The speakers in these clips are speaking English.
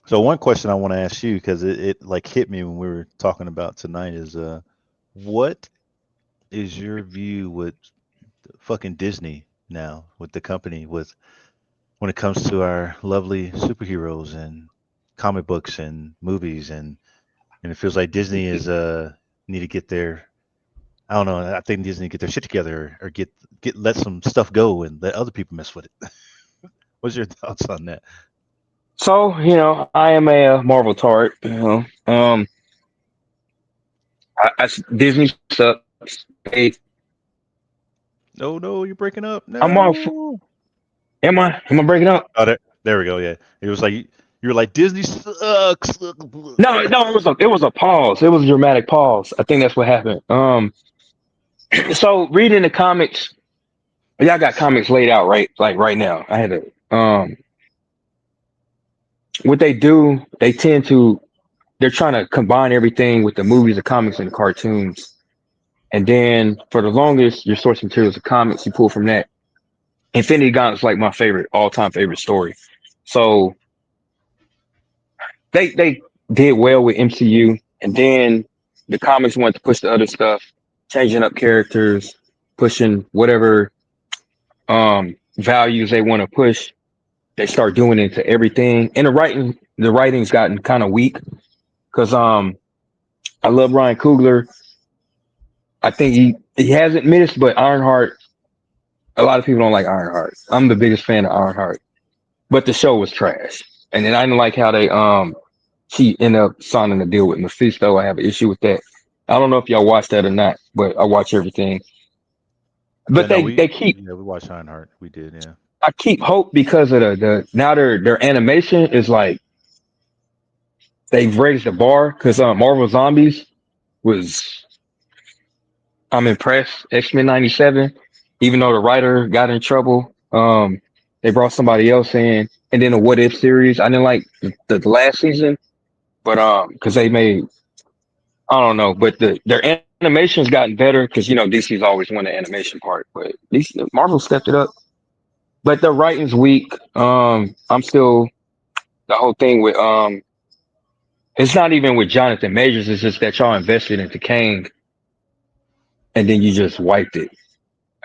So one question I want to ask you because it like hit me when we were talking about tonight is what is your view with fucking Disney now with the company with when it comes to our lovely superheroes and comic books and movies and it feels like Disney is need to get their I don't know I think Disney need to get their shit together or get let some stuff go and let other people mess with it. What's your thoughts on that? So, I am a Marvel tart. Disney sucks. No, no, you're breaking up. I'm all. No. Am I? Am I breaking up? Oh, there we go. Yeah, it was like you were like Disney sucks. No, no. It was a pause. It was a dramatic pause. I think that's what happened. So reading the comics, y'all got comics laid out right, like right now. I had to. What they do, they're trying to combine everything with the movies, the comics, and the cartoons. And then for the longest, your source material is the comics. You pull from that. Infinity Gauntlet's like my favorite, all time favorite story. So they did well with MCU, and then the comics wanted to push the other stuff, changing up characters, pushing whatever values they want to push. They start doing it to everything, and the writing's gotten kind of weak because I love Ryan Coogler. I think he hasn't missed, but Ironheart. A lot of people don't like Ironheart. I'm the biggest fan of Ironheart, but the show was trash. And then I didn't like how they she ended up signing a deal with Mephisto. I have an issue with that. I don't know if y'all watched that or not, but I watch everything. Yeah, But no, they keep we watched Ironheart. We did. Yeah. I keep hope because of the now their animation is like they've raised the bar because Marvel Zombies was I'm impressed. X-Men 97, even though the writer got in trouble, they brought somebody else in, and then the What If series. I didn't like the last season, but because they made I don't know, but their animation's gotten better because DC's always won the animation part, but Marvel stepped it up. But the writing's weak. I'm still the whole thing with it's not even with Jonathan Majors. It's just that y'all invested into Kang, and then you just wiped it,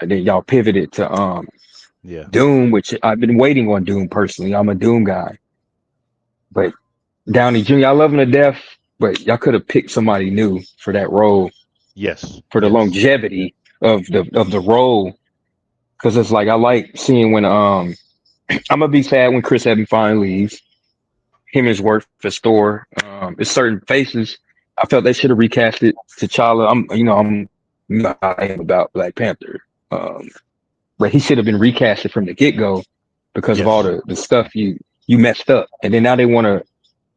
and then y'all pivoted to Yeah. Doom, which I've been waiting on Doom personally. I'm a Doom guy, but Downey Jr. I love him to death, but y'all could have picked somebody new for that role Yes. for the Yes. longevity of the role. Because it's like I like seeing when I'm gonna be sad when Chris Evans finally leaves. Him and his work for Thor. It's certain faces. I felt they should have recast it. T'Challa. I am about Black Panther. Um, but he should have been recasted from the get go because of all Yes. the stuff you messed up. And then now they want to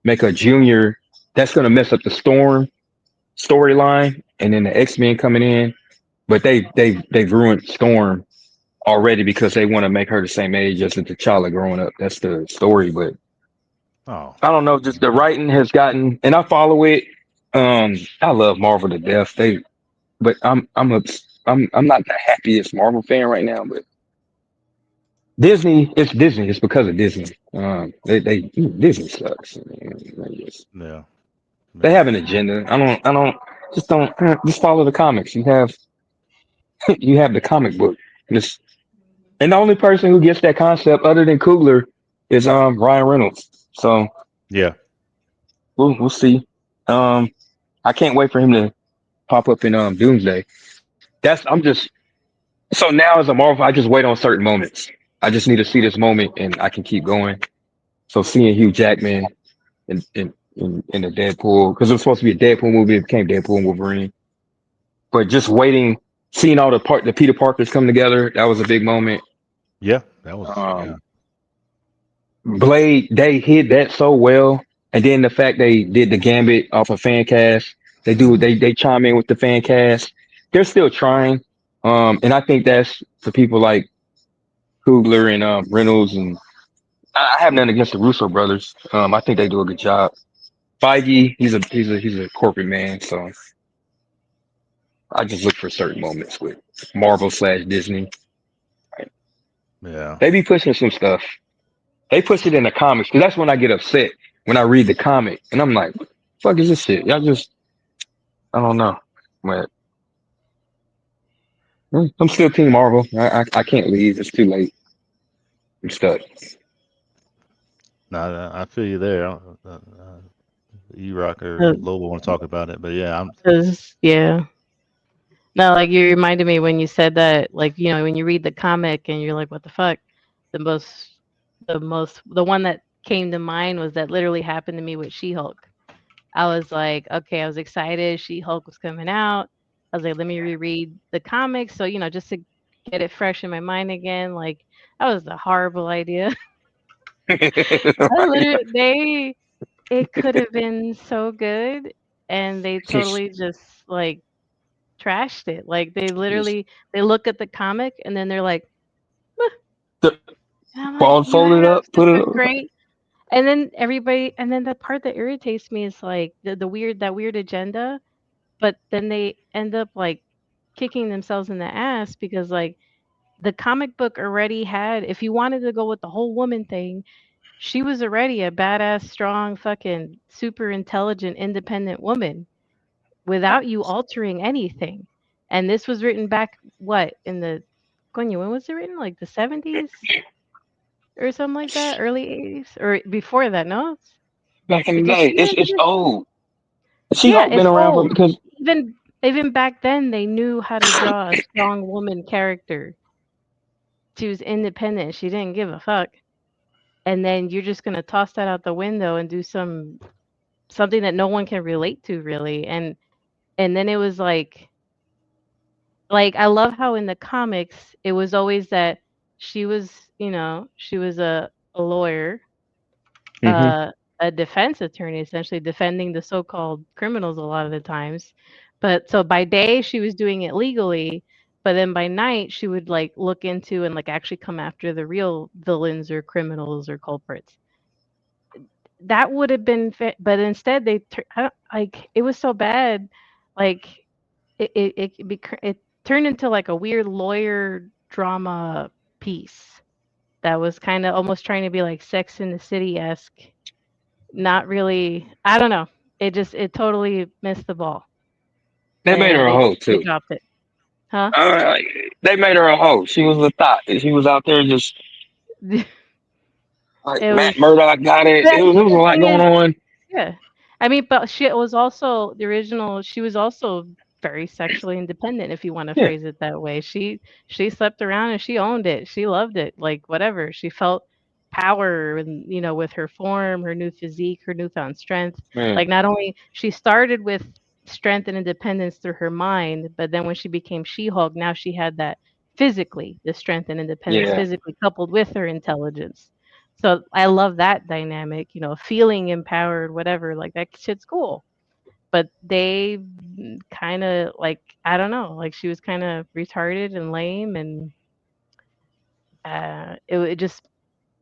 make a junior. That's gonna mess up the Storm storyline, and then the X-Men coming in. But they've ruined Storm already because they want to make her the same age as the T'Challa growing up. That's the story, but Oh. I don't know. Just the writing has gotten, and I follow it. I love Marvel to death. But I'm not the happiest Marvel fan right now. But Disney, it's Disney. It's because of Disney. They Disney sucks. Yeah. They Yeah. have an agenda. Just follow the comics. You have you have the comic book. Just and the only person who gets that concept other than Coogler is Ryan Reynolds. So Yeah. we'll see. Um, I can't wait for him to pop up in Doomsday. I'm just so now as a Marvel, I just wait on certain moments. I just need to see this moment and I can keep going. So seeing Hugh Jackman in the Deadpool because it was supposed to be a Deadpool movie, it became Deadpool and Wolverine. But just waiting, seeing all the Peter Parkers come together, that was a big moment. Yeah. That was yeah. Um, Blade, they hid that so well, and then the fact they did the Gambit off of fan cast, they chime in with the fan cast. They're still trying, and I think that's for people like Coogler and Reynolds, and I have nothing against the Russo brothers. I think they do a good job. Feige, he's a corporate man, so I just look for certain moments with Marvel/Disney. Yeah. They be pushing some stuff. They push it in the comics because that's when I get upset. when I read the comic, and I'm like, what the fuck is this shit? Y'all just, I don't know. But I'm still Team Marvel. I can't leave. It's too late. I'm stuck. No, I feel you there. E-Rock or Lobo want to talk about it, but yeah, I'm. Because yeah. No, like you reminded me when you said that, like, you know, when you read the comic and you're like, what the fuck? The most, the one that came to mind was that literally happened to me with She-Hulk. I was like, okay, I was excited. She-Hulk was coming out. I was like, let me reread the comics. So, you know, just to get it fresh in my mind again. Like, that was a horrible idea. I literally, it could have been so good. And they Just, totally just like trashed it. Like they just literally they look at the comic and then they're like, "Huh." the And I'm like, ball you folded have up, such put it a over. great. And then everybody, and then the part that irritates me is like the weird that weird agenda, but then they end up like kicking themselves in the ass because like the comic book already had, if you wanted to go with the whole woman thing, she was already a badass, strong, fucking super intelligent, independent woman without you altering anything. And this was written back what in the Coño, when was it written? Like the 70s or something like that, early 80s or before that? No, Back in the because day, she it's ended. old. Yeah, She-Hulk been it's around for old. because Even back then, they knew how to draw a strong woman character. She was independent. She didn't give a fuck. And then you're just gonna toss that out the window and do something that no one can relate to really. And then it was like, I love how in the comics, it was always that she was, you know, she was a lawyer, hmm a defense attorney, essentially defending the so-called criminals a lot of the times. But so by day, she was doing it legally, but then by night, she would like look into and like actually come after the real villains or criminals or culprits. That would have been, but instead they like it was so bad, like it turned into like a weird lawyer drama piece that was kind of almost trying to be like Sex in the City esque. Not really. I don't know. It totally missed the ball, they made her and a hoe they too. dropped it, huh? Like, they made her a hoe. She was a thought. She was out there just It like was. Matt Murdock got it. But It was a the lot thing going is, on. yeah. I mean, but she was also the original. She was also very sexually independent, if you want to Yeah, phrase it that way. She slept around and she owned it. She loved it. Like whatever. She felt power and you know with her form, her new physique, her newfound strength. man. Like not only she started with strength and independence through her mind, but then when she became She-Hulk, now she had that physically, the strength and independence Yeah, physically coupled with her intelligence. So I love that dynamic, you know, feeling empowered, whatever, like that shit's cool. But they kind of like, I don't know, like she was kind of retarded and lame and it just,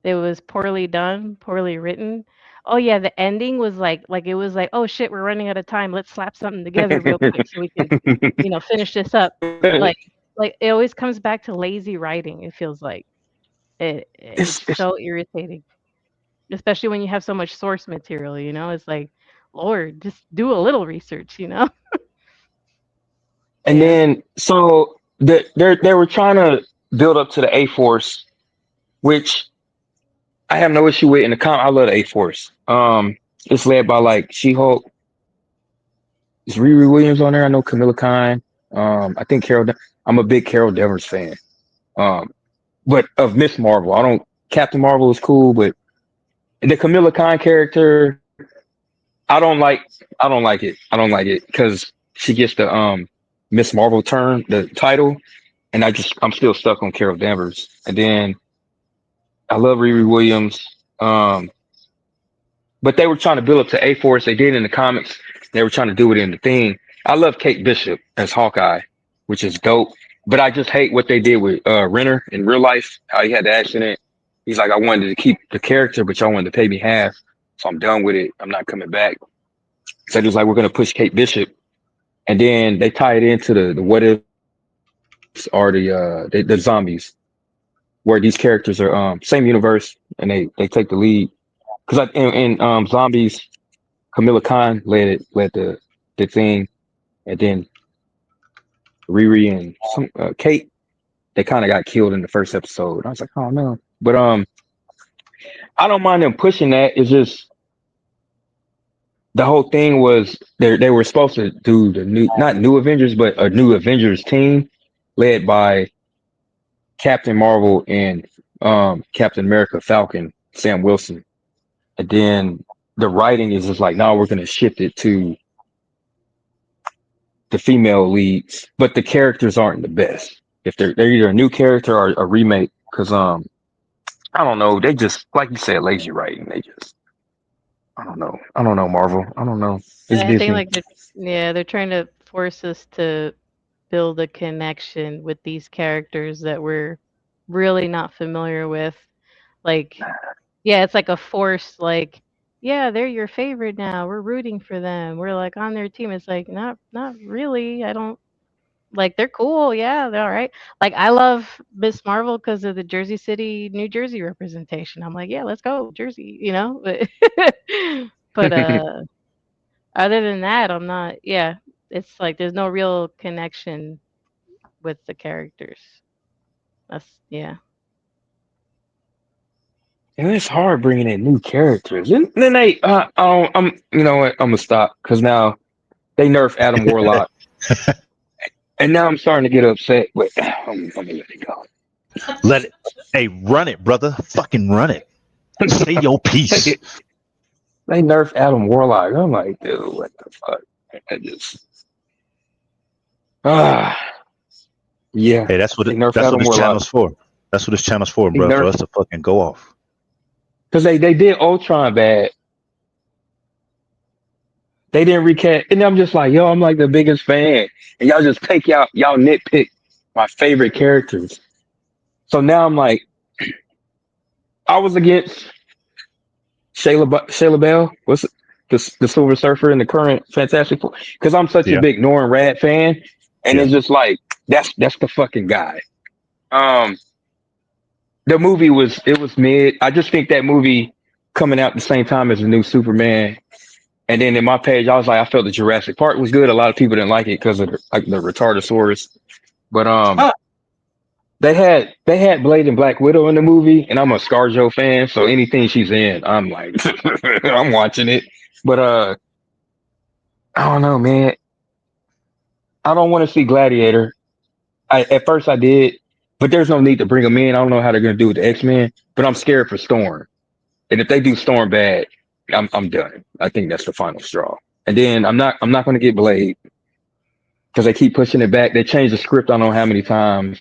it was poorly done, poorly written. Oh yeah, the ending was like it was like, oh shit, we're running out of time. Let's slap something together real quick so we can, you know, finish this up. Like like it always comes back to lazy writing, it feels like. It's it's so irritating. Especially when you have so much source material, you know? It's like, Lord, just do a little research, you know? and Yeah. then so they were trying to build up to the A Force, which I have no issue with in the I love the A Force. It's led by like She-Hulk. Is Riri Williams on there? I know Camilla Khan. I think I'm a big Carol Danvers fan. Um, but of Miss Marvel, I don't. Captain Marvel is cool, but the Camilla Khan character, I don't like. I don't like it. I don't like it because she gets the Miss Marvel the title, and I'm still stuck on Carol Danvers. And then I love Riri Williams. But they were trying to build up to A Force. They did in the comics. They were trying to do it in the thing. I love Kate Bishop as Hawkeye, which is dope. But I just hate what they did with Renner in real life. How he had the accident. He's like, I wanted to keep the character, but y'all wanted to pay me half, so I'm done with it. I'm not coming back. So it was like we're gonna push Kate Bishop, and then they tie it into the what ifs or the zombies, where these characters are same universe and they take the lead. because in Zombies, Camilla Khan led the thing, and then Riri and Kate, they kind of got killed in the first episode. I was like, oh no, but I don't mind them pushing that. It's just the whole thing was they were supposed to do the not new Avengers, but a new Avengers team led by Captain Marvel and Captain America Falcon, Sam Wilson. And then the writing is just like, now we're going to shift it to the female leads, but the characters aren't the best. If they're either a new character or a remake, because I don't know, they just like you said, lazy writing. They just I don't know Marvel. I don't know. It's I think Disney. like they're trying to force us to build a connection with these characters that we're really not familiar with. Like, yeah, it's like a force, like, yeah, they're your favorite now. We're rooting for them. We're like on their team. It's like not really. I don't like they're cool. Yeah, they're all right. Like I love Miss Marvel because of the Jersey City, New Jersey representation. I'm like, yeah, let's go, Jersey, you know? But other than that, I'm not yeah. It's like there's no real connection with the characters. That's yeah. And it's hard bringing in new characters. And then they, I'm, you know what? I'm gonna stop because now they nerf Adam Warlock, and now I'm starting to get upset. But I'm gonna let it go. Let it. Hey, run it, brother. Fucking run it. Say your piece. They nerf Adam Warlock. I'm like, dude, what the fuck? I just, ah, yeah. Hey, that's what They nerf that's what Adam this Warlock. channel's for. That's what this channel's for, They bro. For nerf us to fucking go off. because they did Ultron bad. They didn't recast, and I'm just like, yo, I'm like the biggest fan, and y'all just take y'all nitpick my favorite characters. So now I'm like, I was against Shayla Bell. What's it? The Silver Surfer in the current Fantastic Four? Because I'm such a Yeah. big Norrin Rad fan, and Yeah. it's just like that's the fucking guy. Um, the movie was mid. I just think that movie coming out the same time as the new Superman. And then in my page, I was like, I felt the Jurassic Park was good. A lot of people didn't like it because of the Retardosaurus. But they had Blade and Black Widow in the movie, and I'm a ScarJo fan, so anything she's in, I'm like, I'm watching it. But I don't know, man. I don't want to see Gladiator. At first I did, but there's no need to bring them in. I don't know how they're gonna do with the X-Men, but I'm scared for Storm. And if they do Storm bad, I'm done. I think that's the final straw. And then I'm not gonna get Blade because they keep pushing it back. They changed the script I don't know how many times.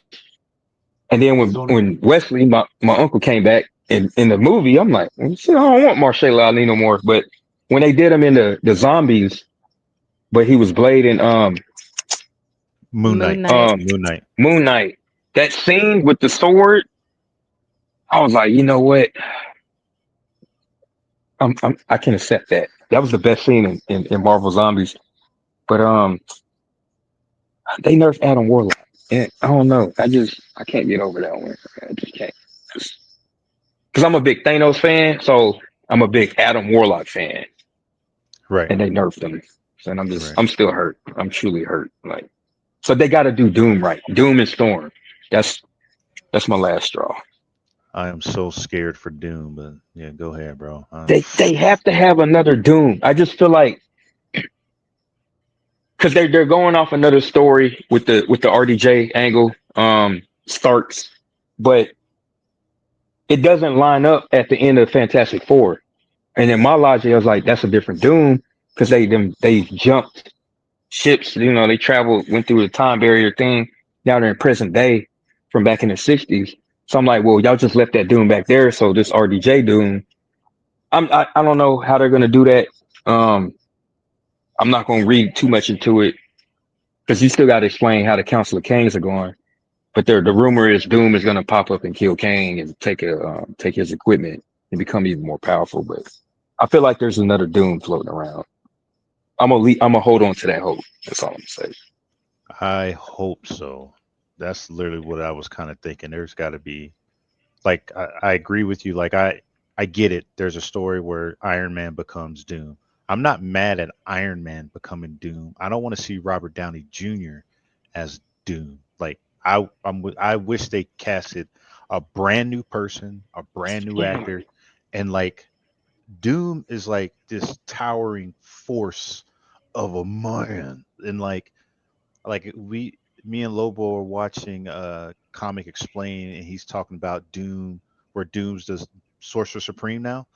And then when Wesley, my uncle, came back in the movie, I'm like, shit, I don't want Marshall Ali no more. But when they did him in the zombies, but he was Blade and Moon Knight. Moon Knight. Moon Knight, that scene with the sword, I was like, you know what? I can accept that. That was the best scene in Marvel Zombies. But they nerfed Adam Warlock. And I don't know. I can't get over that one. I just can't. Because I'm a big Thanos fan, so I'm a big Adam Warlock fan. Right. And they nerfed him. And Right. I'm still hurt. I'm truly hurt. Like, so they got to do Doom right. Doom and Storm. That's my last straw. I am so scared for Doom, but yeah, go ahead, bro. They have to have another Doom. I just feel like because they're going off another story with the RDJ angle, Starks, but it doesn't line up at the end of Fantastic Four. And in my logic, I was like, that's a different Doom because they jumped ships. You know, they traveled, went through the time barrier thing down there in present day from back in the '60s. So I'm like, well, y'all just left that Doom back there. So this RDJ Doom, I don't know how they're gonna do that. I'm not gonna read too much into it because you still got to explain how the Council of Kings are going. But the rumor is Doom is gonna pop up and kill Kang and take his equipment and become even more powerful. But I feel like there's another Doom floating around. I'm gonna hold on to that hope. That's all I'm saying. I hope so. That's literally what I was kind of thinking. There's got to be, like, I agree with you. Like, I get it. There's a story where Iron Man becomes Doom. I'm not mad at Iron Man becoming Doom. I don't want to see Robert Downey Jr. as Doom. Like I wish they casted a brand new person, a brand new actor, and like Doom is like this towering force of a man, and like me and Lobo are watching comic explain, and he's talking about Doom, where Doom's the Sorcerer Supreme now,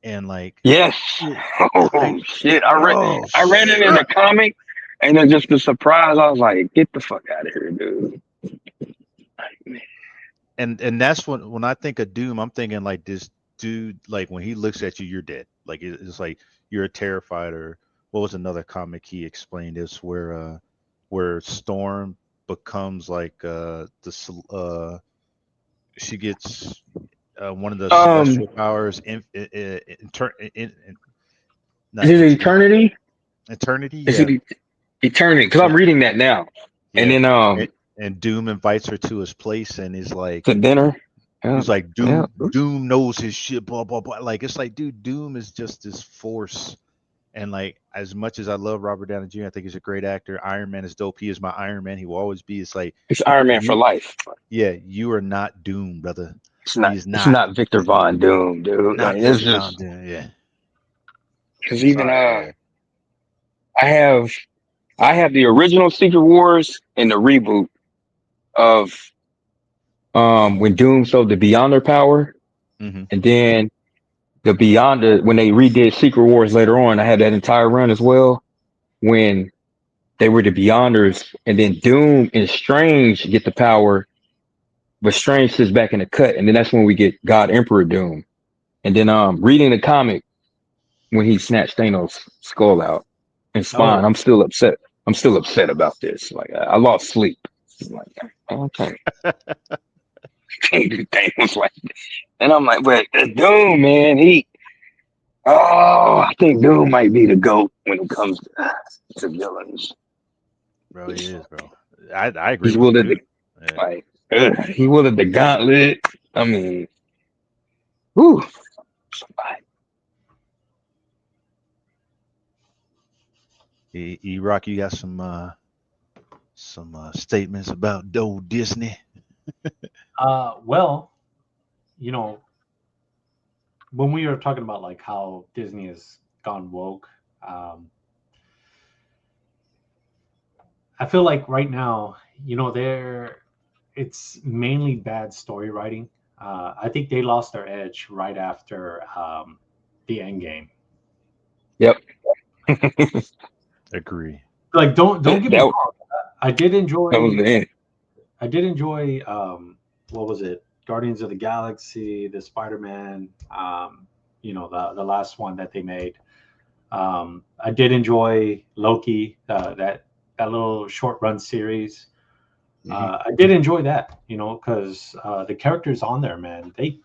and like Yes. it, I Oh shit! oh I read it in shit. the comic, and then just the surprise. I was like, "Get the fuck out of here, dude!" Like, man. And that's when I think of Doom, I'm thinking like this dude, like when he looks at you, you're dead. Like it's like you're terrified. Or what was another comic he explained this where Storm becomes like she gets one of the Um, celestial powers not is it infinite Eternity? eternity. Is Yeah, it Eternity? Because yeah, I'm reading that now, and yeah. then And Doom invites her to his place, and he's like, to dinner. Yeah, he's like, yeah. Doom knows his shit, blah blah blah. Like it's like, dude, Doom is just this force. And like, as much as I love Robert Downey Jr., I think he's a great actor. Iron Man is dope. He is my Iron Man. He will always be. It's like It's Iron Man for you, life. yeah, you are not Doom, brother. It's He not. is It's not, not Victor Von Doom, dude. Like not it's Victor Von just Doom. Yeah, because even sorry, yeah. I have the original Secret Wars and the reboot of when Doom sold the Beyonder power, Mm-hmm. and then the Beyonder when they redid Secret Wars later on. I had that entire run as well when they were the Beyonders, and then Doom and Strange get the power, but Strange sits back in the cut, and then that's when we get God Emperor Doom. And then reading the comic when he snatched Thanos' skull out and Spawn, Oh, I'm still upset. I'm still upset about this. Like I lost sleep. Like okay, Thanos like, and I'm like, but Doom, man, I think Doom might be the GOAT when it comes to villains. Bro, he is, bro. I agree He's with you wielded the too. Yeah. like, he wielded the gauntlet. I mean, whew. Rock, you got some statements about old Disney. well, you know, when we were talking about like how Disney has gone woke, um, I feel like right now, it's mainly bad story writing. I think they lost their edge right after the end game. Yep. Agree. Like, don't get me that wrong. I did that was enjoy. the end. I did enjoy. What was it? Guardians of the Galaxy, the Spider-Man. The last one that they made. I did enjoy Loki. That little short run series. I did enjoy that, because the characters on there, man, they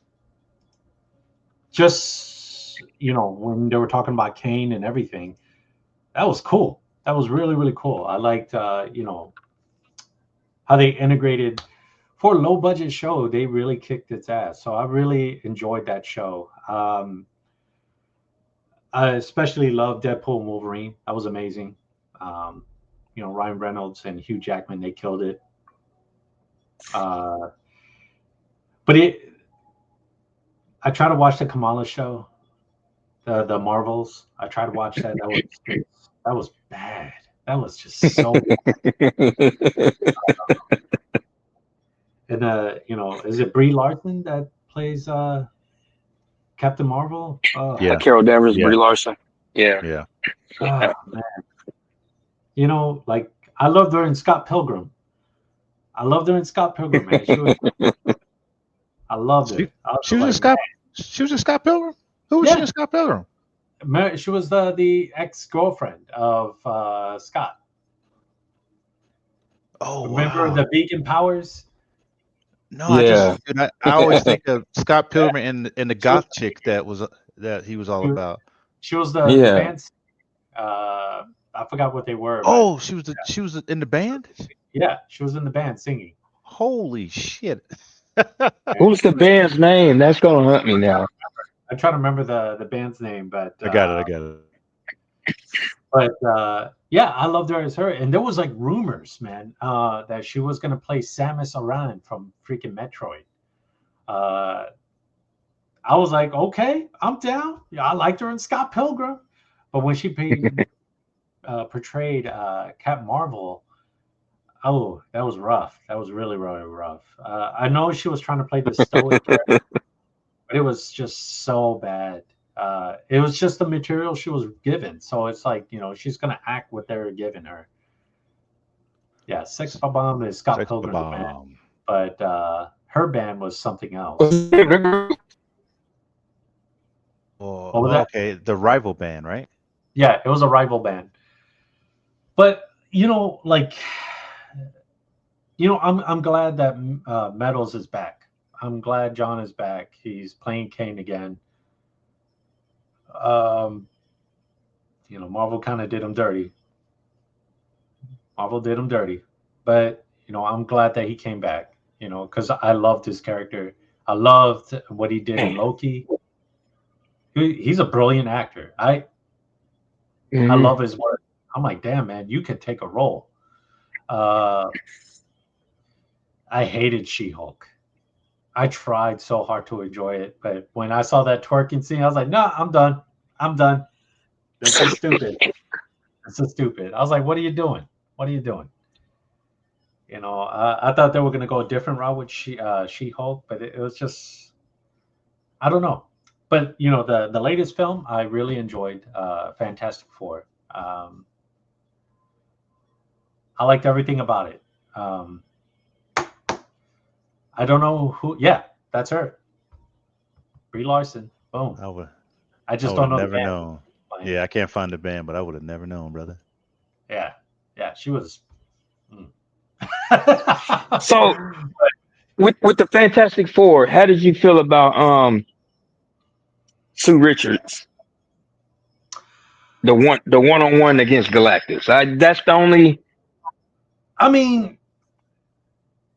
just, when they were talking about Kane and everything, that was cool. That was really, really cool. I liked, how they integrated for a low budget show. They really kicked its ass. So I really enjoyed that show. I especially love Deadpool and Wolverine. That was amazing. Ryan Reynolds and Hugh Jackman, they killed it. But I try to watch the Kamala show, the Marvels. I try to watch that. That was bad. That was just so bad. And is it Brie Larson that plays Captain Marvel? Yeah. Carol Danvers, Yeah. Brie Larson. Yeah. Yeah. Man. Like I loved her in Scott Pilgrim. I loved her in Scott Pilgrim, man. I loved She, it. I she was was in like, Scott. She was in Scott Pilgrim. Who was she Yeah. in Scott Pilgrim? she was the ex-girlfriend of Scott. Oh Remember wow. the vegan powers? No, Yeah. dude, I always think of Scott Pilgrim and the goth chick that he was all She, about. she was the Yeah. band. I forgot what they were. Oh, she was in the band. Yeah, she was in the band singing. Holy shit. What was the band's name? That's gonna hunt me now. I'm trying to remember the band's name, but I got it. But yeah, I loved her as her. And there was like rumors, man, that she was gonna play Samus Aran from freaking Metroid. I was like, okay, I'm down. Yeah, I liked her in Scott Pilgrim, but when she portrayed Captain Marvel, oh, that was rough. That was really, really rough. I know she was trying to play the stoic character, but it was just so bad. It was just the material she was given. So it's like, she's going to act what they're giving her. Yeah, Sex Bomb is Scott Sex Pilgrim's band, bomb. but her band was something else. Oh, What was that? okay. The rival band, right? Yeah, it was a rival band. But, I'm glad that Metals is back. I'm glad John is back. He's playing Kane again. Marvel kind of did him dirty. But I'm glad that he came back. Because I loved his character. I loved what he did in Loki. He's a brilliant actor. I love his work. I'm like, damn, man, you could take a role. I hated She-Hulk. I tried so hard to enjoy it, but when I saw that twerking scene, I was like, no, I'm done. This is stupid. I was like, what are you doing? I thought they were going to go a different route with She-Hulk, but it was just, I don't know. But, the latest film, I really enjoyed, Fantastic Four. I liked everything about it. I don't know who. Yeah, that's her. Brie Larson. Boom. I just don't know. Never known. Yeah, I can't find the band, but I would have never known, brother. Yeah, she was. So, with the Fantastic Four, how did you feel about Sue Richards? The one-on-one against Galactus. That's the only. I mean,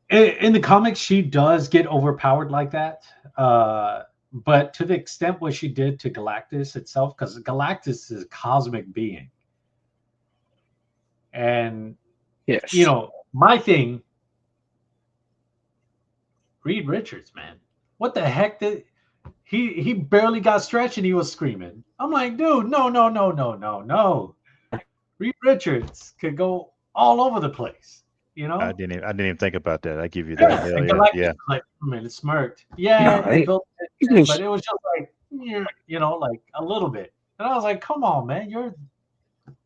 in the comics, she does get overpowered like that. But to the extent what she did to Galactus itself, because Galactus is a cosmic being. And, yes, my thing, Reed Richards, man, what the heck did he barely got stretched and he was screaming. I'm like, dude, no. Reed Richards could go all over the place. I didn't even think about that. I give you that. And Hell Galactus yeah. was like, it smirked. Yeah, No, they built it, but it was just like, like a little bit. And I was like, come on, man, you're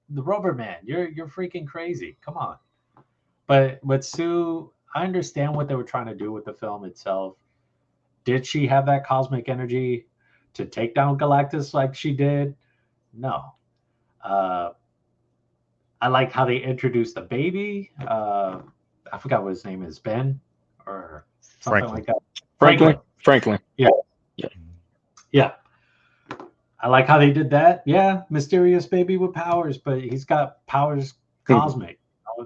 the Rubber Man. You're freaking crazy. Come on. But with Sue, I understand what they were trying to do with the film itself. Did she have that cosmic energy to take down Galactus like she did? No. I like how they introduced the baby. I forgot what his name is, Ben or something like that. Franklin. Yeah. I like how they did that. Yeah, mysterious baby with powers, but he's got powers cosmic.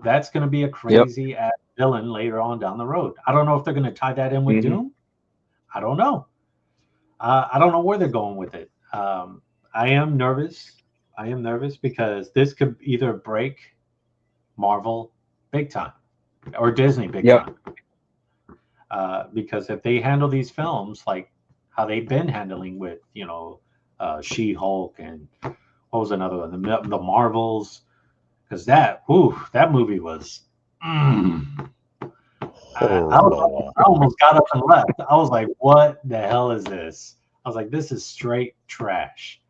That's going to be a crazy ass villain later on down the road. I don't know if they're going to tie that in with Doom. I don't know. I don't know where they're going with it. I am nervous. Because this could either break Marvel big time or Disney big time. Because if they handle these films like how they've been handling with, She-Hulk and what was another one? The Marvels. Because that movie was. I almost got up and left. I was like, what the hell is this? I was like, this is straight trash.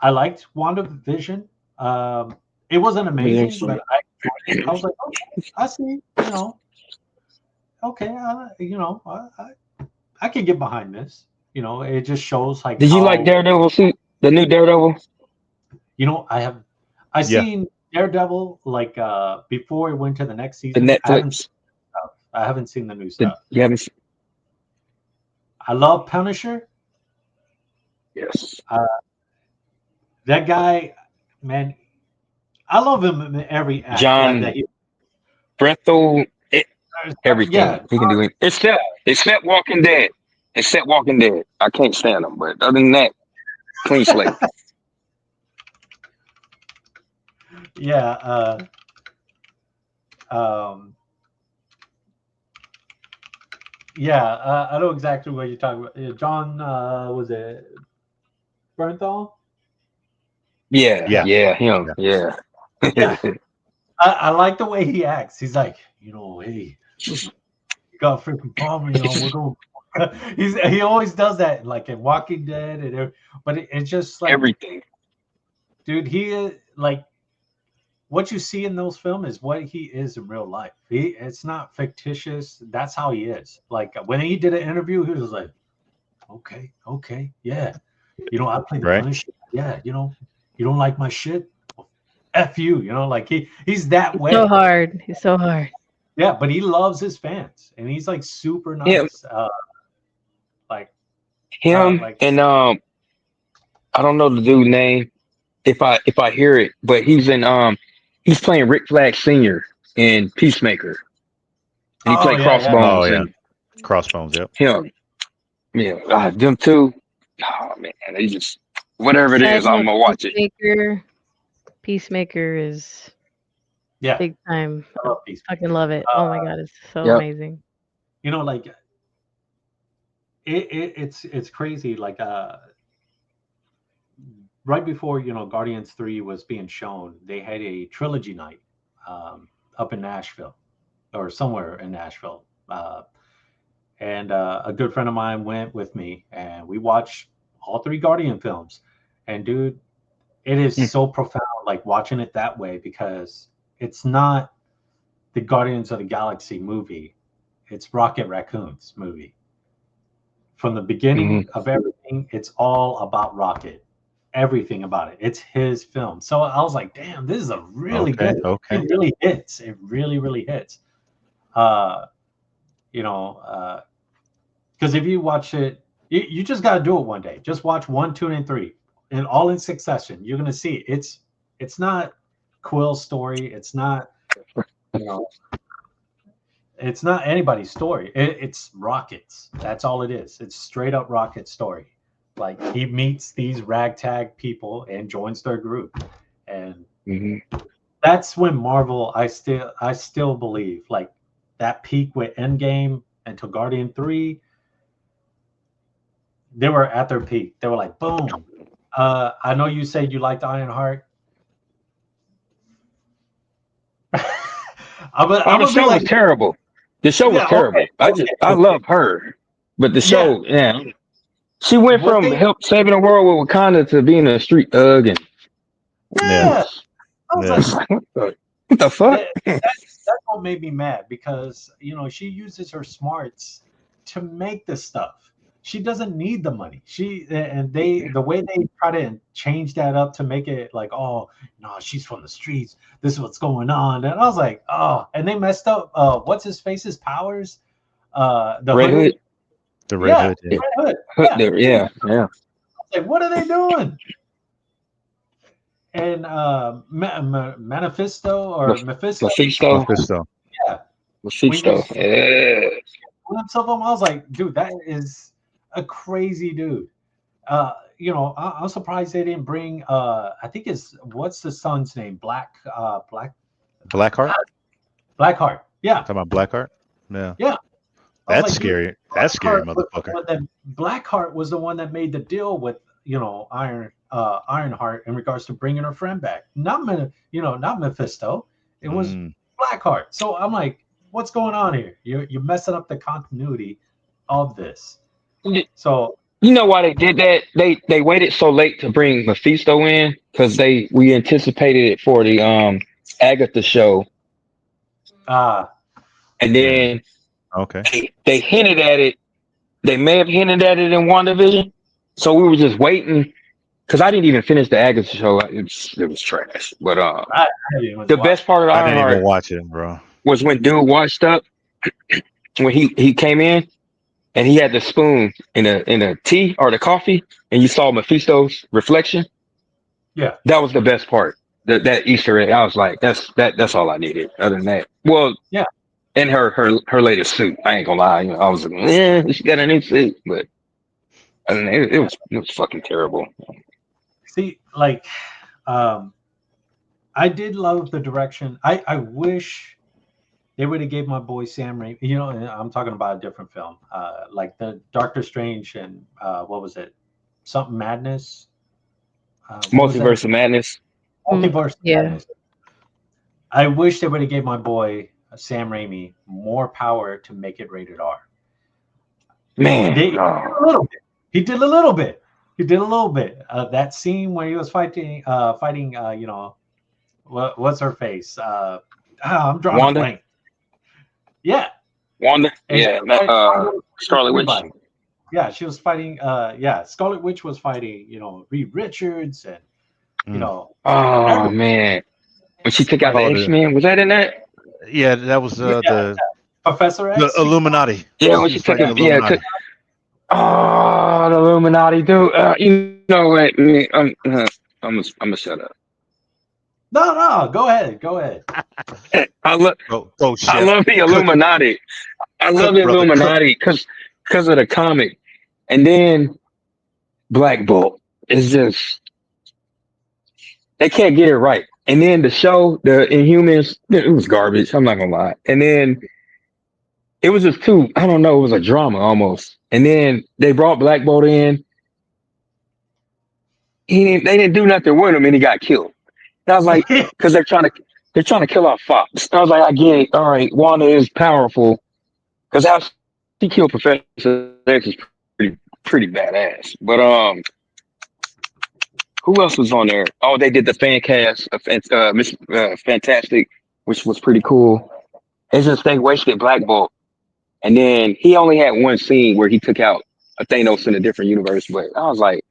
I liked WandaVision. It wasn't amazing, but I was like, okay, I see, okay, I can get behind this. It just shows like. Did you like Daredevil? The new Daredevil? I seen Daredevil like before it went to the next season. The Netflix. I haven't seen the new stuff. You haven't seen. I love Punisher. Yes. That guy, man, I love him in every act. John Brenthal, everything he can do. Except Walking Dead. except Walking Dead. I can't stand them, but other than that, clean slate. Yeah. Um, yeah. I know exactly what you're talking about. John, was it Bernthal? Yeah, Yeah. him. Yeah. Yeah. I like the way he acts. He's like, hey, you got freaking problem, we're going. He always does that, like in Walking Dead, but it's just like, Everything. dude, he is like, what you see in those films is what he is in real life. It's not fictitious. That's how he is. Like when he did an interview, he was like, okay, yeah, I play the Right. Punisher. Yeah, you don't like my shit. Well, F you, like he's that way. So hard. He's so hard. Yeah, but he loves his fans, and he's like super nice. Like Him and I don't know the dude's name. If I hear it, but he's he's playing Rick Flag Sr. in Peacemaker, and he played Crossbones. Oh yeah. And Crossbones. Yep. him, yeah, them two. Oh man, they just whatever it is, I'm gonna watch it. Peacemaker is yeah, big time. I love Peacemaker. Fucking love it. Oh my god, it's so Yep. amazing. Like it's crazy. Like right before Guardians 3 was being shown, they had a trilogy night up in Nashville or somewhere in Nashville, and a good friend of mine went with me, and we watched all 3 Guardian films. And dude, it is so profound, like watching it that way, because it's not the Guardians of the Galaxy movie, it's Rocket Raccoon's movie. From the beginning of everything, it's all about Rocket. Everything about it. It's his film. So I was like, damn, this is a really good. Okay. It really hits. It really, really hits. Because if you watch it, you just got to do it one day. Just watch 1, 2, and 3, and all in succession. You're gonna see it's not Quill's story. It's not it's not anybody's story. It's Rocket's. That's all it is. It's straight up Rocket's story. Like he meets these ragtag people and joins their group, and that's when Marvel. I still believe, like, that peak with Endgame until Guardian 3. They were at their peak. They were like, boom. I know you said you liked Ironheart. The show was terrible. The show was terrible. I love her, but the show, she went from help saving the world with Wakanda to being a street thug, and I was like, what the fuck? That's what made me mad, because she uses her smarts to make this stuff. She doesn't need the money. The way they try to change that up to make it like, oh no, she's from the streets. This is what's going on. And I was like, oh, and they messed up. What's his face's powers? The Red Hood. The Red Hood. Yeah. I was like, what are they doing? And Mephisto. Yeah. Mephisto. Yeah. Some of them, I was like, dude, that is a crazy dude. I'm surprised they didn't bring. I think what's the son's name? Blackheart. Blackheart. Yeah. Talking about Blackheart. Yeah. Yeah. That's scary. That's scary, motherfucker. But then Blackheart was the one that made the deal with Ironheart in regards to bringing her friend back. Not Mephisto. It was Blackheart. So I'm like, what's going on here? You're messing up the continuity of this. So you know why they did that? They waited so late to bring Mephisto in, because we anticipated it for the Agatha show. And then they hinted at it. They may have hinted at it in WandaVision. So we were just waiting, because I didn't even finish the Agatha show. It was trash. But the best part of I didn't even Ironheart watch it, bro. was when dude washed up, when he came in and he had the spoon in a tea or the coffee, and you saw Mephisto's reflection. Yeah, that was the best part. That Easter egg. I was like, that's all I needed. Other than that, well, yeah, And her latest suit. I ain't gonna lie. I was like, she got a new suit, but I mean, it was fucking terrible. See, like, um, I did love the direction. I wish they would have gave my boy Sam Raimi. I'm talking about a different film, like the Doctor Strange and what was it? Something Madness. What was that? Multiverse of Madness. Multiverse of Yeah. Madness. I wish they would have gave my boy Sam Raimi more power to make it rated R. Man, He did a little bit. He did a little bit. He did a little bit. That scene where he was fighting, what's her face? I'm drawing Wanda? a blank. Yeah. Wanda. And Yeah, Scarlet Witch. everybody. Yeah, she was fighting. Scarlet Witch was fighting. Reed Richards and Oh everybody. man, when she took out the Oh, X-Men, was that in that? Yeah, that was the Professor X. Illuminati. Yeah, when She she was took fighting it. the Yeah, Illuminati. oh, the Illuminati, dude. You know what? Man, I'm gonna shut up. No, go ahead. I love Go, I chef. love the Cook, Illuminati. I love the brother, cook. Illuminati because of the comic, and then Black Bolt is just they can't get it right. And then the show, the Inhumans, it was garbage. I'm not gonna lie. And then it was just too. I don't know. It was a drama almost. And then they brought Black Bolt in. They didn't do nothing with him, and he got killed. And I was like, because they're trying to kill off Fox. I was like, I get it. All right, Wanda is powerful because how she killed Professor X is pretty badass. But who else was on there? Oh, they did the fan cast of Miss Fantastic, which was pretty cool. It's just they wasted Black Bolt, and then he only had one scene where he took out a Thanos in a different universe. But I was like,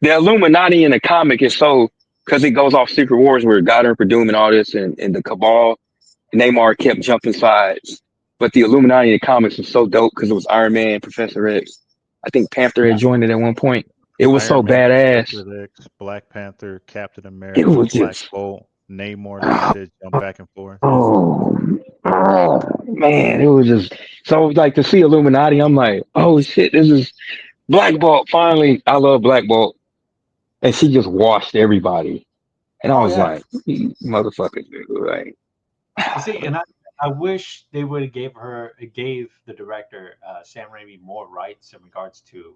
the Illuminati in the comic is so because it goes off Secret Wars where God Emperor Doom and all this, and the Cabal, Namor kept jumping sides. But the Illuminati in the comics was so dope because it was Iron Man, Professor X. I think Panther had joined it at one point. It was so Iron Man, badass. Professor X, Black Panther, Captain It America, was Black just Bolt, Namor, like you said, jump back and forth. oh man, it was just so like to see Illuminati. I'm like, oh shit, this is Black Bolt. Finally, I love Black Bolt, and she just washed everybody. And I Oh was yeah. like, "You motherfuckers, like, See, and I wish they would have gave the director Sam Raimi more rights in regards to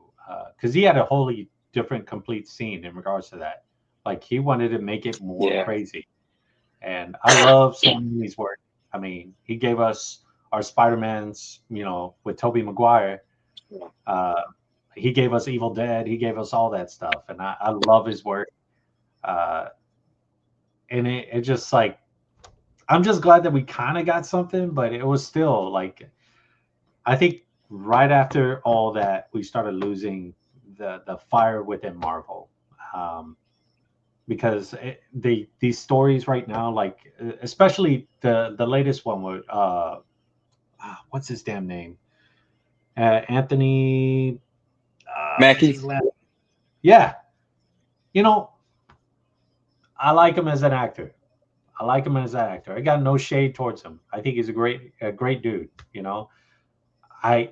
because he had a wholly different complete scene in regards to that. Like he wanted to make it more yeah, crazy, and I love Sam Raimi's work. I mean, he gave us our Spider-Mans, with Tobey Maguire. Uh, he gave us Evil Dead. He gave us all that stuff, and I love his work. Uh, and it just like I'm just glad that we kind of got something, but it was still like I think right after all that we started losing the fire within Marvel, because these stories right now, like especially the latest one with what's his damn name, Anthony what's Mackie. his last? Yeah, you know I like him as an actor. I like him as an actor. I got no shade towards him. I think he's a great dude. I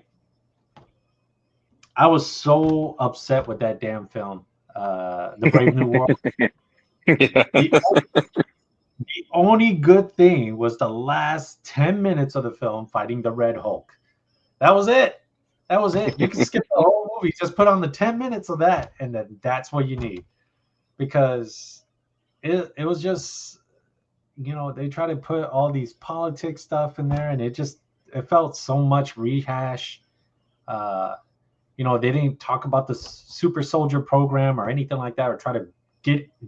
I was so upset with that damn film, The Brave New World. Yeah. The only good thing was the last 10 minutes of the film fighting the Red Hulk. That was it. That was it. You can skip the whole movie. Just put on the 10 minutes of that, and then that's what you need. Because it was just, they try to put all these politics stuff in there, and it felt so much rehash. They didn't talk about the super soldier program or anything like that, or try to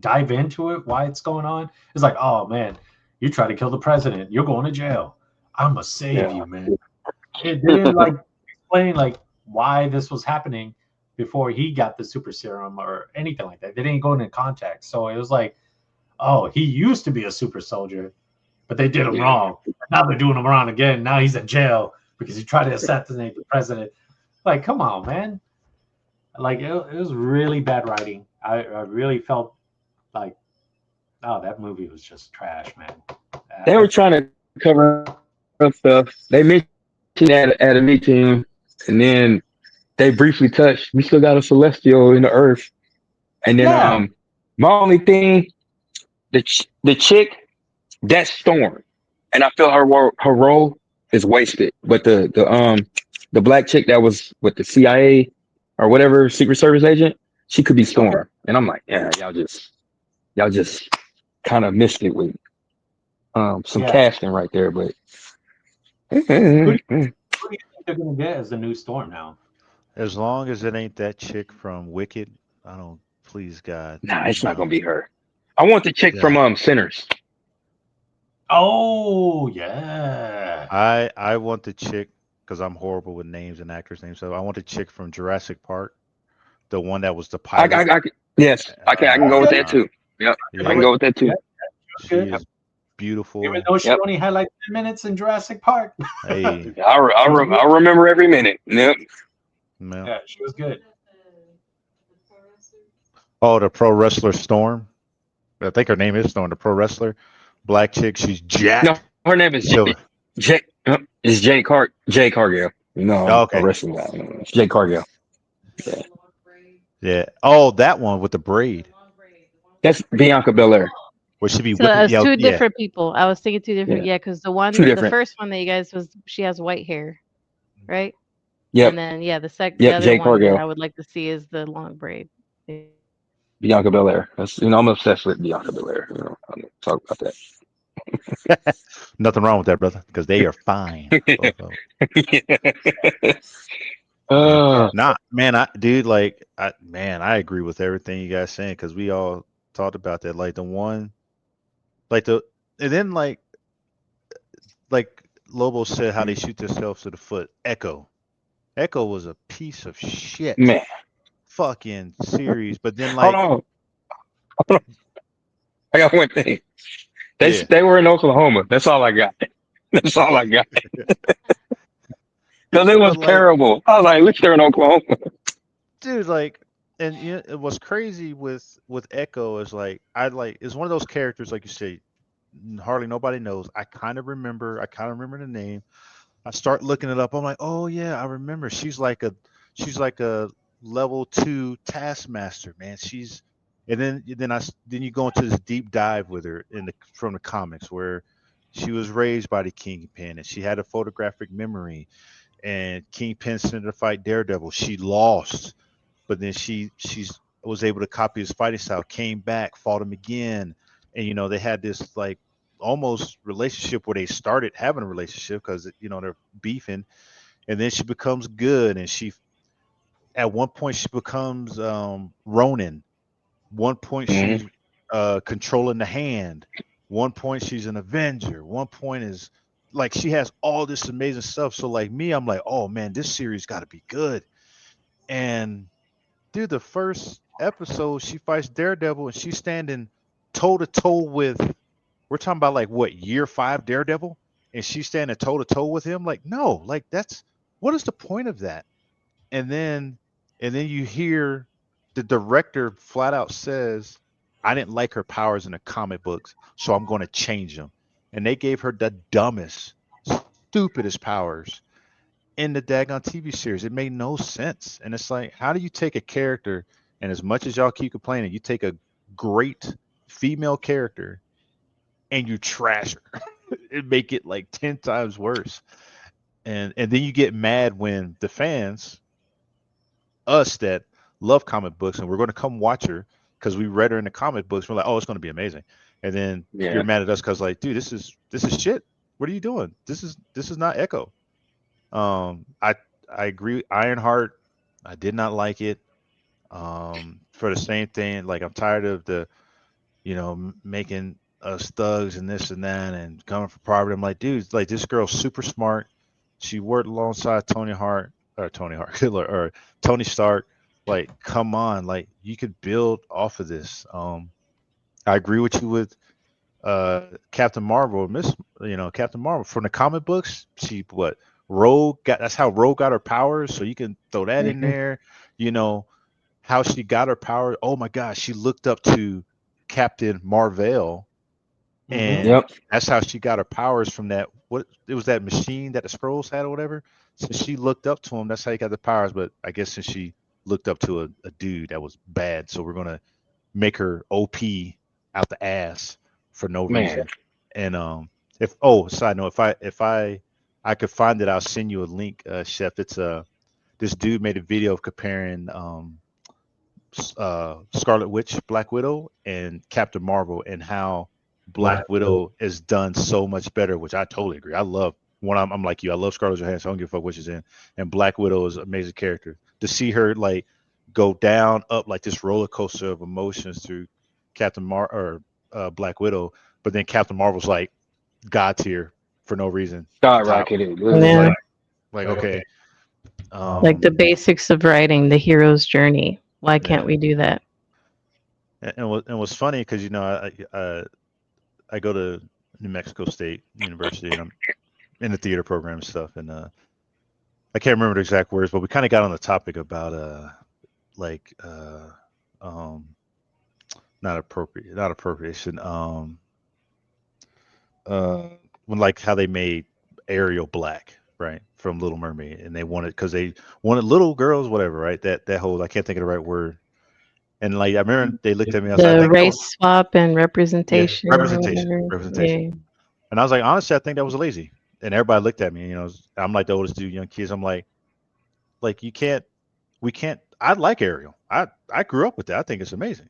dive into it, why it's going on. It's like, oh man, you try to kill the president, you're going to jail. I'm gonna save you, man. It didn't like explain like why this was happening before he got the super serum or anything like that. They didn't go into context. So it was like, oh, he used to be a super soldier, but they did him wrong. Now they're doing him wrong again. Now he's in jail because he tried to assassinate the president. Like, come on, man. Like, it was really bad writing. I really felt like, oh, that movie was just trash, man. They were trying to cover stuff. They mentioned at a meeting, and then they briefly touched. We still got a celestial in the earth, and then Yeah. my only thing, the chick, that's Storm, and I feel her role is wasted. But the black chick that was with the CIA or whatever Secret Service agent, she could be Okay. Storm, and I'm like, yeah, y'all just kind of missed it with some Yeah. casting right there, but. Who do you think they're gonna get as the new Storm now? As long as it ain't that chick from Wicked, I don't. Please God, Nah, it's not no. gonna be her. I want the chick from Yeah. Sinners. Oh yeah. I want the chick because I'm horrible with names and actors' names. So I want the chick from Jurassic Park, the one that was the pilot. Yes, I can go with that Okay. too. Yep, I I know can Yeah, it. go with that Yeah, too. she was she good. is Even beautiful. though she Yep, only had like 10 minutes in Jurassic Park. Hey, She was good. I'll remember every minute. Yep. man. Yeah, she was good. Oh, the pro wrestler Storm. I think her name is Storm. The pro wrestler, black chick. She's No, jacked. her name is So Jay Cargill. You know, I'm a okay, wrestling guy. It's Jay Cargill. Yeah. yeah. Oh, that one with the braid. That's Bianca Belair. Where she be So whipping. it's Yeah, two yeah, different people. I was thinking two different. Yeah, Yeah, because two the different. first one that you guys was she has white hair, right? Yep, And then yeah, the yep. other Jay one that Cargill, I would like to see is the long braid. Bianca Belair. That's I'm obsessed with Bianca Belair. I'm gonna talk about that. nothing wrong with that, brother, because they are fine. Both of 'em. uh, Nah, man, dude, like, I agree with everything you guys saying because we all talked about that. Like the one, like and then like Lobo said, how they shoot themselves to the foot. Echo was a piece of shit, man, fucking series. But then, hold like, on. I got one thing. yeah, They were in Oklahoma. That's all I got. That's all I got. Because it was but like, terrible. I was like, at least they're in Oklahoma. dude, like, and you know, it was crazy with Echo is like, it's one of those characters, like you say, hardly nobody knows. I kind of remember. I kind of remember the name. I start looking it up. I'm like, oh yeah, I remember. She's like a level 2 taskmaster, man. And then you go into this deep dive with her from the comics where she was raised by the Kingpin and she had a photographic memory and Kingpin sent her to fight Daredevil. She lost, but then she's was able to copy his fighting style, came back, fought him again, and they had this like almost relationship where they started having a relationship because they're beefing, and then she becomes good, and she at one point she becomes Ronin. One point Mhm. she's controlling the hand. One point she's an Avenger. One point is like she has all this amazing stuff. So like me, I'm like, oh man, this series got to be good. And dude, the first episode, she fights Daredevil, and she's standing toe to toe with. We're talking about like what year 5 Daredevil, and she's standing toe to toe with him. Like, no, like that's what is the point of that? And then, and then you hear the director flat out says, "I didn't like her powers in the comic books, so I'm going to change them." And they gave her the dumbest, stupidest powers in the daggone TV series. It made no sense. And it's like, how do you take a character and as much as y'all keep complaining, you take a great female character and you trash her and make it like 10 times worse. And then you get mad when the fans, us that love comic books, and we're going to come watch her because we read her in the comic books. We're like, oh, it's going to be amazing. And then you're Yeah. mad at us because like, dude, this is shit. What are you doing? This is not Echo. I agree. Ironheart, I did not like it. For the same thing, like I'm tired of the, making us thugs and this and that and coming for poverty. I'm like, dude, like this girl's super smart. She worked alongside Tony Hart, or Tony Stark. Like, come on, like you could build off of this. I agree with you with Captain Marvel, Captain Marvel from the comic books. She what Rogue got? That's how Rogue got her powers. So you can throw that in Hmm. there. You know how she got her power. Oh my gosh, she looked up to Captain Marvel, Mm-hmm. and Yep. that's how she got her powers from that what it was that machine that the Skrulls had or whatever. Since she looked up to him, that's how he got the powers. But I guess since she looked up to a dude that was bad, so we're gonna make her OP out the ass for no Man. reason. And side note, if I could find it, I'll send you a link, Chef. It's this dude made a video of comparing Scarlet Witch, Black Widow, and Captain Marvel, and how Black Widow is done so much better, which I totally agree. I love when I'm like you. I love Scarlett Johansson. I don't give a fuck what she's in, and Black Widow is an amazing character. To see her like go down, up like this roller coaster of emotions through Black Widow, but then Captain Marvel's like God tier for no reason. Skyrocketed. Yeah. Like okay, Like the basics of writing, the hero's journey. Why can't we do that? and what's funny because I go to New Mexico State University and I'm in the theater program and stuff, and I can't remember the exact words, but we kind of got on the topic about not appropriation, when like how they made Ariel black, right, from Little Mermaid, and they wanted because they wanted little girls, whatever, right? That whole I can't think of the right word. And like I remember they looked at me. I was The like, race swap and representation. or representation. whatever. Yeah. And I was like, honestly, I think that was lazy. And everybody looked at me. You know, I'm like the oldest dude, young kids. I'm like we can't. I like Ariel. I grew up with that. I think it's amazing.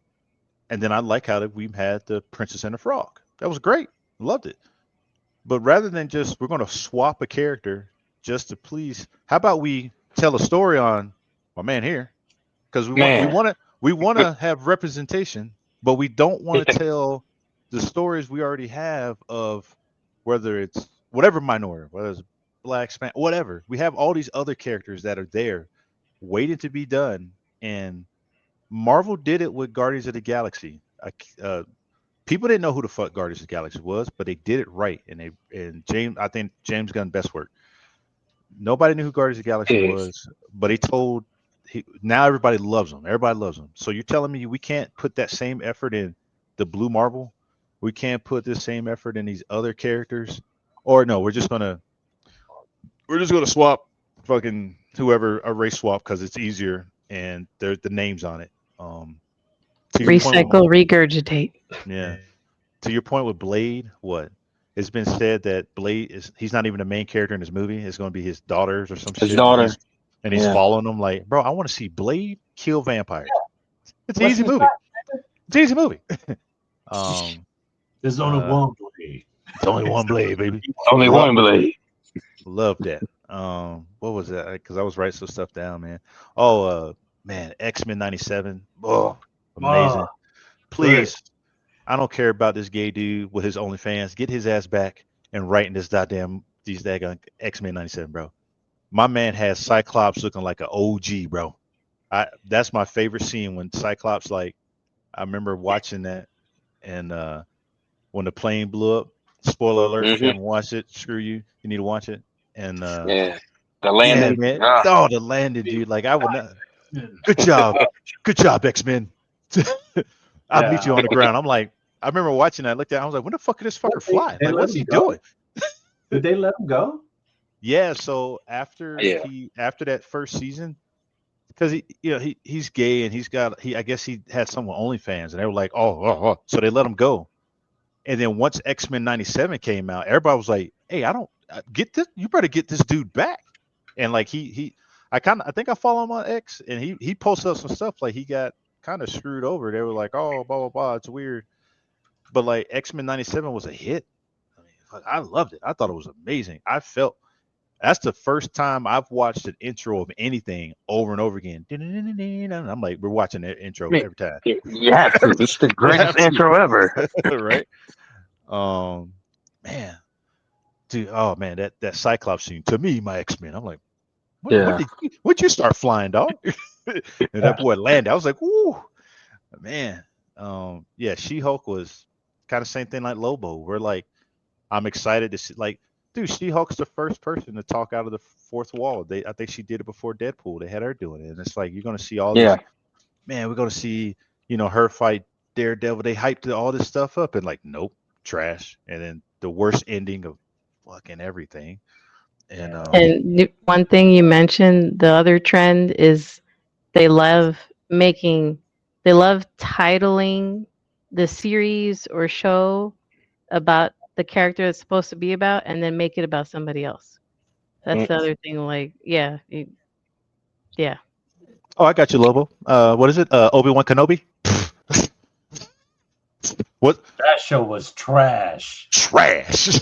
And then I like how that we had the Princess and the Frog. That was great. Loved it. But rather than just we're going to swap a character just to please, how about we tell a story on my man here? Because we want to have representation, but we don't want to tell the stories we already have of whether it's whatever minority, whether it's black, Spanish, whatever. We have all these other characters that are there waiting to be done. And Marvel did it with Guardians of the Galaxy. People didn't know who the fuck Guardians of the Galaxy was, but they did it right. And I think James Gunn best work. Nobody knew who Guardians of the Galaxy was, but now everybody loves them. Everybody loves them. So you're telling me we can't put that same effort in the Blue Marvel? We can't put the same effort in these other characters? Or no, we're just gonna swap fucking whoever, a race swap, because it's easier and there's the names on it. Recycle, regurgitate. Yeah. To your point with Blade, what? It's been said that he's not even the main character in his movie. It's going to be his daughters or some shit. His daughter. And he's following them like, bro, I want to see Blade kill vampires. It's an easy movie. It's an easy movie. There's only one Blade. It's only one Blade, baby. Only one Blade. Love that. What was that? Because I was writing some stuff down, man. Oh, man, X-Men 97. Oh, amazing. Please. Good. I don't care about this gay dude with his OnlyFans. Get his ass back and writing these daggone X-Men 97, bro. My man has Cyclops looking like an OG, bro. That's my favorite scene when Cyclops, like, I remember watching that, and when the plane blew up. Spoiler alert! If you haven't watched it, screw you. You need to watch it. And the landing, man. Oh, the landing, dude. Like I would not. Good job, X-Men. I'll meet you on the ground. I'm like, I remember watching that. I looked at it, I was like, when the fuck did this fucker fly? Like, what's he doing? Did they let him go? Yeah. So after that first season, because he's gay and I guess he had someone OnlyFans, and they were like, oh, so they let him go. And then once X-Men 97 came out, everybody was like, hey, I don't get this. You better get this dude back. And like I think I follow him on X, and he posted up some stuff like he got kind of screwed over. They were like, oh, blah, blah, blah. It's weird. But like X-Men 97 was a hit. I mean, I loved it. I thought it was amazing. I felt that's the first time I've watched an intro of anything over and over again. And I'm like, we're watching that intro every time. Yeah, it's the greatest intro ever. Right? Man. Dude, oh man, that Cyclops scene, to me, my X-Men, I'm like, when'd you start flying, dog? And that boy landed. I was like, ooh, man. She-Hulk was kind of same thing like Lobo. We're like, I'm excited to see, like, dude, She-Hulk's the first person to talk out of the fourth wall. I think she did it before Deadpool. They had her doing it. And it's like, you're going to see all this. Man, we're going to see, her fight Daredevil. They hyped all this stuff up and like, nope, trash. And then the worst ending of fucking everything. And Yeah. And one thing you mentioned, the other trend is they love they love titling the series or show about the character it's supposed to be about and then make it about somebody else. That's the other thing. Like, yeah, yeah. oh, I got you, Lobo. What is it? Obi-Wan Kenobi. What? That show was trash. Trash.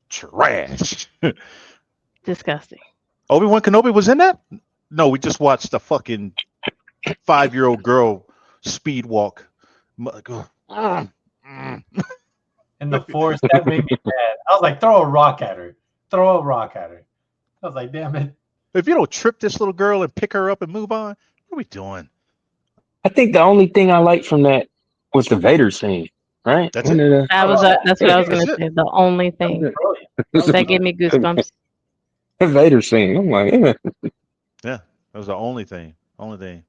Trash. Disgusting. Obi-Wan Kenobi was in that? No, we just watched a fucking 5-year-old girl speed walk. In the forest, that made me mad. I was like, throw a rock at her. Throw a rock at her. I was like, damn it. If you don't trip this little girl and pick her up and move on, what are we doing? I think the only thing I liked from that was the Vader scene, right? That's it. That's what I was That's gonna it. say. The only thing that gave me goosebumps. The Vader scene. I'm like, yeah. Yeah, that was the only thing. Only thing.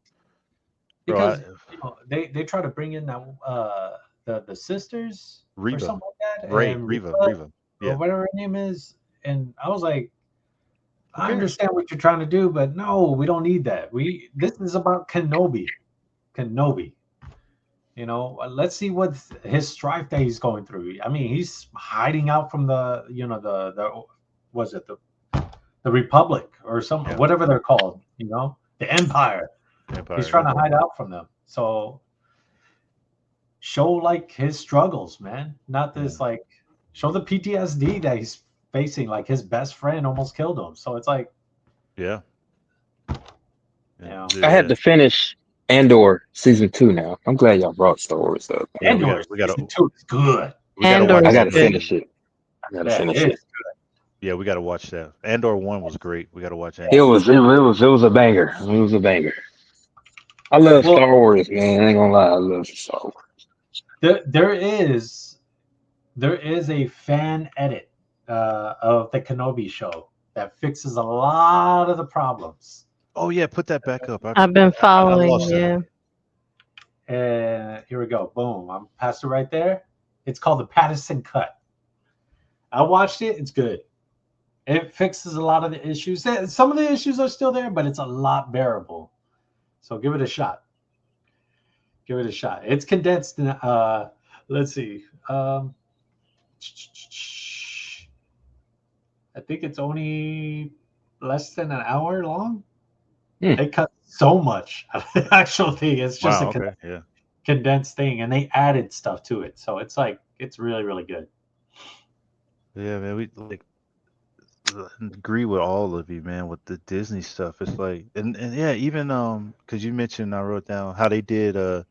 Bro, Because they try to bring in that the sisters or Reva, something like that, Ray, and Reva, or yeah. whatever her name is, and I was like, Who I cares? understand what you're trying to do, but no, we don't need that. This is about Kenobi. You know, let's see what his strife that he's going through. I mean, he's hiding out from the the was it the Republic or something, Yeah. whatever they're called. You know, the Empire. Empire, He's trying yeah. to hide out from them. So show like his struggles, man. Not this like show the PTSD that he's facing. Like his best friend almost killed him. So it's like, Yeah. Yeah. I had to finish Andor season 2 now. I'm glad y'all brought Star Wars up. Yeah, Andor we gotta season 2 is good. we gotta Andor watch I is that. gotta good. finish it. I gotta Yeah, finish it it. is good. Yeah, we gotta watch that. Andor 1 was great. We gotta watch It Andor. was a banger. It was a banger. I love Well- Star Wars, man. I ain't gonna lie, I love Star Wars. There is a fan edit of the Kenobi show that fixes a lot of the problems. Oh yeah, put that back up. I've been following. lost it. Yeah. And here we go. Boom. I'm passed it right there. It's called the Patterson Cut. I watched it. It's good. It fixes a lot of the issues. Some of the issues are still there, but it's a lot bearable. So give it a shot. Give it a shot. It's condensed in let's see. I think it's only less than an hour long. They cut so much out of the actual thing. It's just Wow, a okay, yeah. condensed thing, and they added stuff to it. So it's like it's really, really good. Yeah, man, we like agree with all of you, man, with the Disney stuff. It's like and yeah, even because you mentioned I wrote down how they did the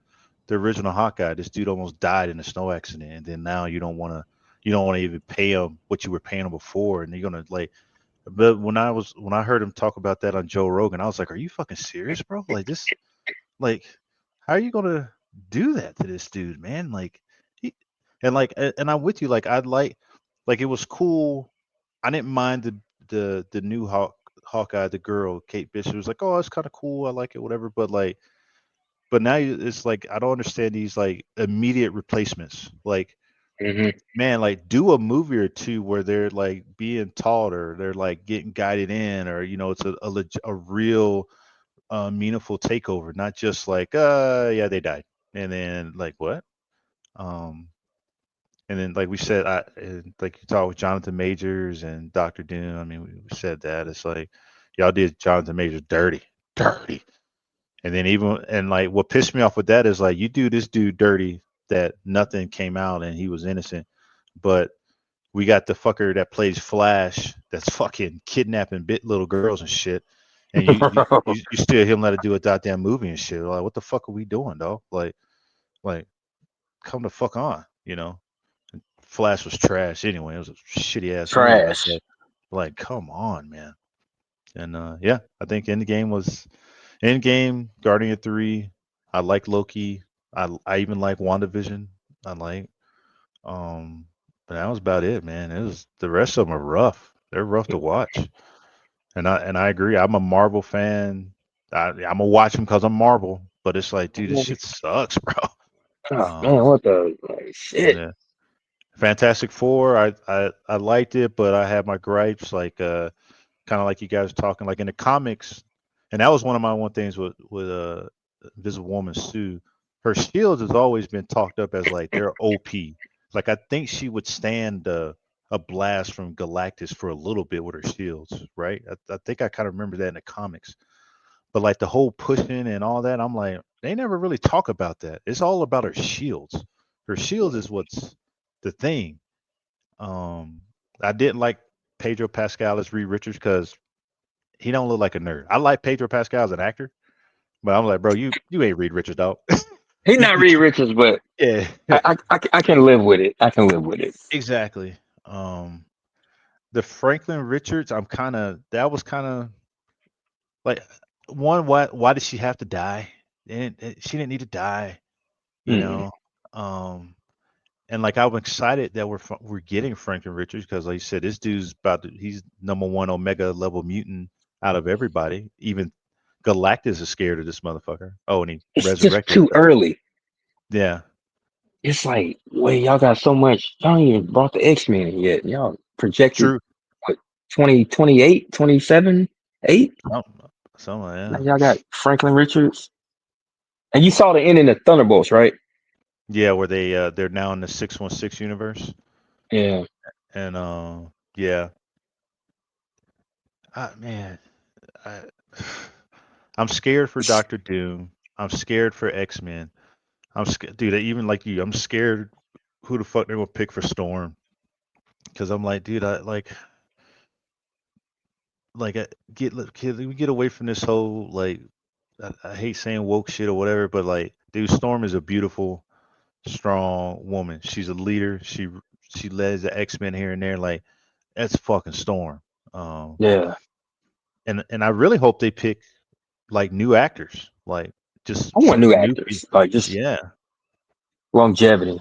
original Hawkeye. This dude almost died in a snow accident, and then now you don't want to even pay him what you were paying him before, and you're gonna like. But when I heard him talk about that on Joe Rogan, I was like, "Are you fucking serious, bro? Like this, like, how are you gonna do that to this dude, man? Like, and I'm with you. Like, like it was cool. I didn't mind the new Hawkeye, the girl Kate Bishop was like, oh, it's kind of cool. I like it, whatever. But like, but now it's like I don't understand these like immediate replacements. Like, man, like do a movie or two where they're like being taught or they're like getting guided in, or it's a real meaningful takeover, not just like yeah, they died and then like what and then like we said like you talk with Jonathan Majors and Dr. Doom. I mean, we said that it's like y'all did Jonathan Majors dirty. And then and like what pissed me off with that is like you do this dude dirty that nothing came out and he was innocent, but we got the fucker that plays Flash that's fucking kidnapping little girls and shit, and you still him let it do a goddamn movie and shit. Like what the fuck are we doing, dog? Like come the fuck on, Flash was trash anyway. It was a shitty ass Trash. movie. Like come on, man. And yeah, I think Endgame, Guardian 3. I like Loki. I even like WandaVision. I like. But that was about it, man. It was the rest of them are rough. They're rough to watch. And I agree. I'm a Marvel fan. I'm gonna watch them because I'm Marvel. But it's like, dude, this shit sucks, bro. Oh, man, what the shit? Yeah. Fantastic Four, I liked it, but I had my gripes, like kind of like you guys were talking, like in the comics, and that was one of my one things with Invisible Woman Sue. Her shields has always been talked up as like they're OP. Like I think she would stand a blast from Galactus for a little bit with her shields, right? I think I kind of remember that in the comics. But like the whole pushing and all that, I'm like, they never really talk about that. It's all about her shields. Her shields is what's the thing. Um, I didn't like Pedro Pascal as Reed Richards because he don't look like a nerd. I like Pedro Pascal as an actor, but I'm like, bro, you ain't Reed Richards, dog. He's You- not you- Reed Richards, but yeah, I can live with it. I can live with it. exactly. The Franklin Richards, I'm kind of that was kind of like one. Why did she have to die? She didn't need to die, you Mm. know. Um, and like I'm excited that we're getting Franklin Richards because, like you said, this dude's he's number one Omega level mutant out of everybody. Even Galactus is scared of this motherfucker. Oh, and he It's just resurrected. too early. Yeah, It's like, wait, y'all got so much. Y'all ain't even brought the X-Men yet. Y'all projected true. what 2028, 27, 8? Some Now yeah, y'all got Franklin Richards. And you saw the ending of Thunderbolts, right? yeah. Where they're now in the 616 universe, Yeah. and yeah, man, I, I'm scared for Doctor Doom. I'm scared for X Men. I'm scared, dude. Even like you, I'm scared who the fuck they're gonna pick for Storm. Because I'm like, dude, I can we get away from this whole like I hate saying woke shit or whatever, but like, dude, Storm is a beautiful, strong woman. She's a leader. She leads the X Men here and there. Like that's fucking Storm. Um, Yeah. and I really hope they pick like new actors, like just I want some new new actors. people. Like just Yeah, longevity.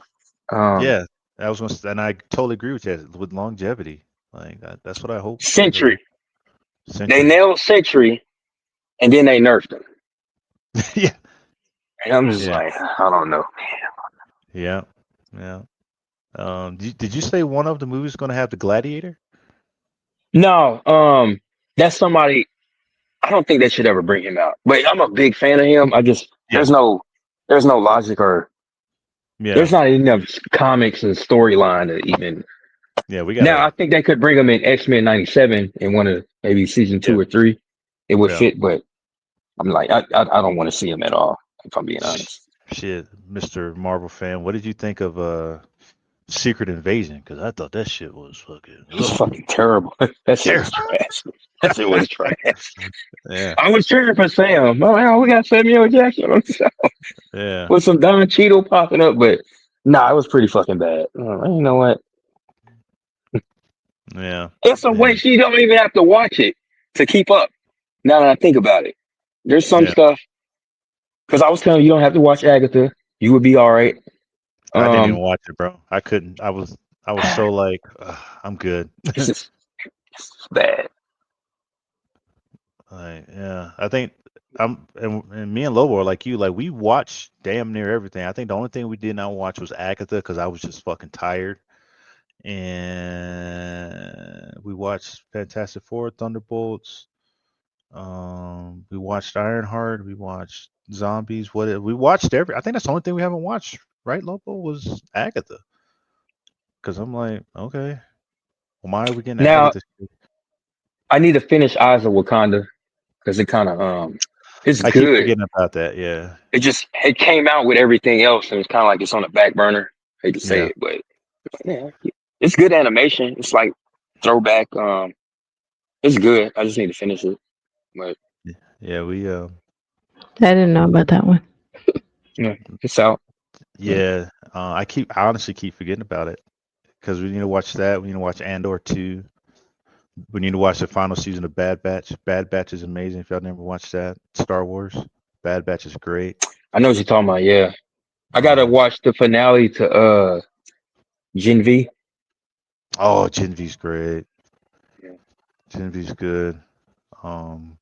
Um yeah. I was and I totally agree with you with longevity. Like that's what I hope for Sentry. the They Century. nailed Sentry and then they nerfed him. Yeah, And I'm just yeah, like, I don't know. yeah, yeah. Did you say one of the movies going to have the Gladiator? No, that's somebody I don't think they should ever bring him out. But I'm a big fan of him. I just Yeah, there's no logic or yeah, there's not enough comics and storyline to even. yeah. We Now I gotta. think they could bring him in X-Men '97 in one of maybe season Yeah, 2 or 3. It would yeah. fit, but I'm like I don't want to see him at all. If I'm being Sh- honest, Shit, Mr. Marvel fan, what did you think of Secret Invasion? Because I thought that shit was fucking it's ugh, fucking terrible. That shit was terrible. trash. That shit was trash. Yeah, I was cheering for Sam. Oh, yeah, we got Samuel Jackson on the show yeah, with some Don Cheadle popping up, but nah, it was pretty fucking bad. You know what? yeah, It's a yeah, way she don't even have to watch it to keep up. Now that I think about it, there's some yeah. stuff because I was telling you don't have to watch Agatha. You would be all right. I didn't even Um, watch it, bro. I couldn't. I was so like, I'm good. it's just it's bad. Like, yeah, I think and me and Lobo are like you. Like we watched damn near everything. I think the only thing we did not watch was Agatha because I was just fucking tired. And we watched Fantastic Four, Thunderbolts. We watched Ironheart. We watched Zombies. We watched every. I think that's the only thing we haven't watched. Right, Lobo was Agatha. Because I'm like, okay, why are we getting Now Agatha? I need to finish Eyes of Wakanda because it kind of it's I keep good. forgetting about that. Yeah, It came out with everything else and it's kind of like it's on the back burner. Hate to say yeah, it, but yeah, it's good animation. It's like throwback. It's good. I just need to finish it. But yeah. We I didn't know about that one. yeah, it's out. yeah. I honestly keep forgetting about it because we need to watch that. We need to watch Andor 2. We need to watch the final season of Bad Batch. Bad Batch is amazing. If y'all never watched that, Star Wars. Bad Batch is great. I know what you're talking about. Yeah, I gotta Um, watch the finale to Gen V. oh, Gen V's great. Yeah. Gen V's good. Um,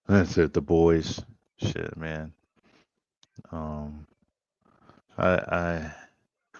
that's it. The boys. Shit, man. Um, I